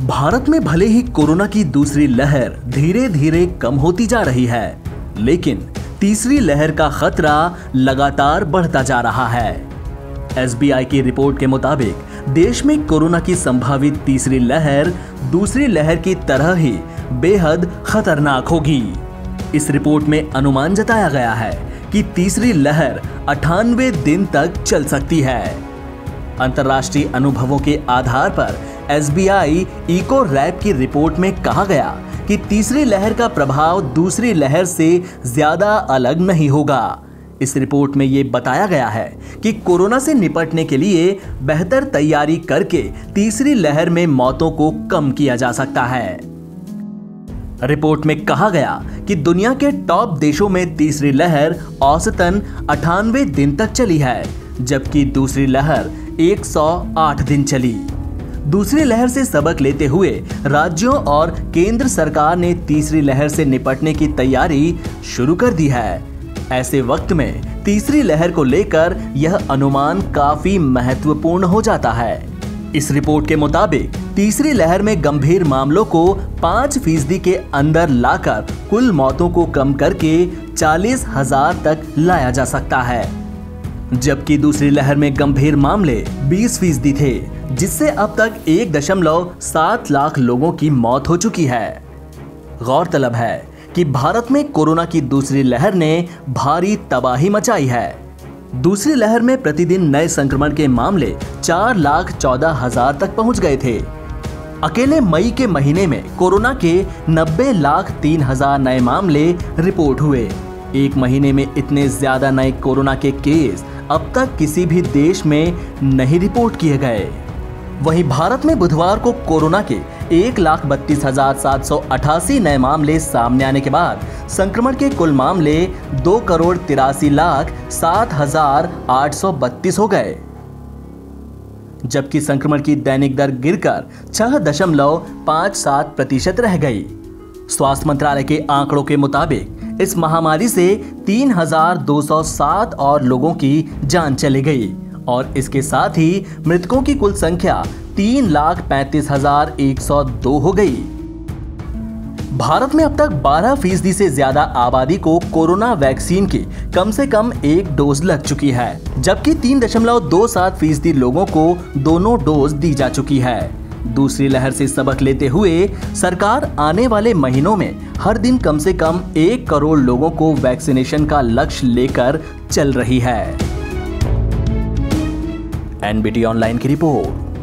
भारत में भले ही कोरोना की दूसरी लहर धीरे धीरे कम होती जा रही है, लेकिन तीसरी लहर का खतरा लगातार बढ़ता जा रहा है। एसबीआई की रिपोर्ट के मुताबिक देश में कोरोना की संभावित तीसरी लहर दूसरी लहर की तरह ही बेहद खतरनाक होगी। इस रिपोर्ट में अनुमान जताया गया है कि तीसरी लहर 98 दिन तक चल सकती है। अंतर्राष्ट्रीय अनुभवों के आधार पर एसबीआई इको रैप की रिपोर्ट में कहा गया कि तीसरी लहर का प्रभाव दूसरी लहर से ज्यादा अलग नहीं होगा। इस रिपोर्ट में यह बताया गया है कि कोरोना से निपटने के लिए बेहतर तैयारी करके तीसरी लहर में मौतों को कम किया जा सकता है। रिपोर्ट में कहा गया कि दुनिया के टॉप देशों में तीसरी लहर औसतन 98 दिन तक चली है, जबकि दूसरी लहर 108 दिन चली। दूसरी लहर से सबक लेते हुए राज्यों और केंद्र सरकार ने तीसरी लहर से निपटने की तैयारी शुरू कर दी है। ऐसे वक्त में तीसरी लहर को लेकर यह अनुमान काफी महत्वपूर्ण हो जाता है। इस रिपोर्ट के मुताबिक तीसरी लहर में गंभीर मामलों को 5% के अंदर लाकर कुल मौतों को कम करके 40,000 तक लाया जा सकता है, जबकि दूसरी लहर में गंभीर मामले 20% थे, जिससे अब तक 1.7 लाख लोगों की मौत हो चुकी है। गौरतलब है कि भारत में कोरोना की दूसरी लहर ने भारी तबाही मचाई है। दूसरी लहर में प्रतिदिन नए संक्रमण के मामले 4,14,000 तक पहुंच गए थे। अकेले मई के महीने में कोरोना के 90,03,000 नए मामले रिपोर्ट हुए। एक महीने में इतने ज्यादा नए कोरोना के केस अब तक किसी भी देश में नहीं रिपोर्ट किए गए। वहीं भारत में बुधवार को कोरोना के 1,32,788 नए मामले सामने आने के बाद संक्रमण के कुल मामले 2,83,07,832 हो गए, जबकि संक्रमण की दैनिक दर गिरकर 6.57% रह गई। स्वास्थ्य मंत्रालय के आंकड़ों के मुताबिक इस महामारी से 3,207 और लोगों की जान चली गई और इसके साथ ही मृतकों की कुल संख्या 3,35,102 हो गई। भारत में अब तक 12% से ज्यादा आबादी को कोरोना वैक्सीन की कम से कम एक डोज लग चुकी है, जबकि 3.27% लोगों को दोनों डोज दी जा चुकी है। दूसरी लहर से सबक लेते हुए सरकार आने वाले महीनों में हर दिन कम से कम 1 करोड़ लोगों को वैक्सीनेशन का लक्ष्य लेकर चल रही है। एनबीटी ऑनलाइन की रिपोर्ट।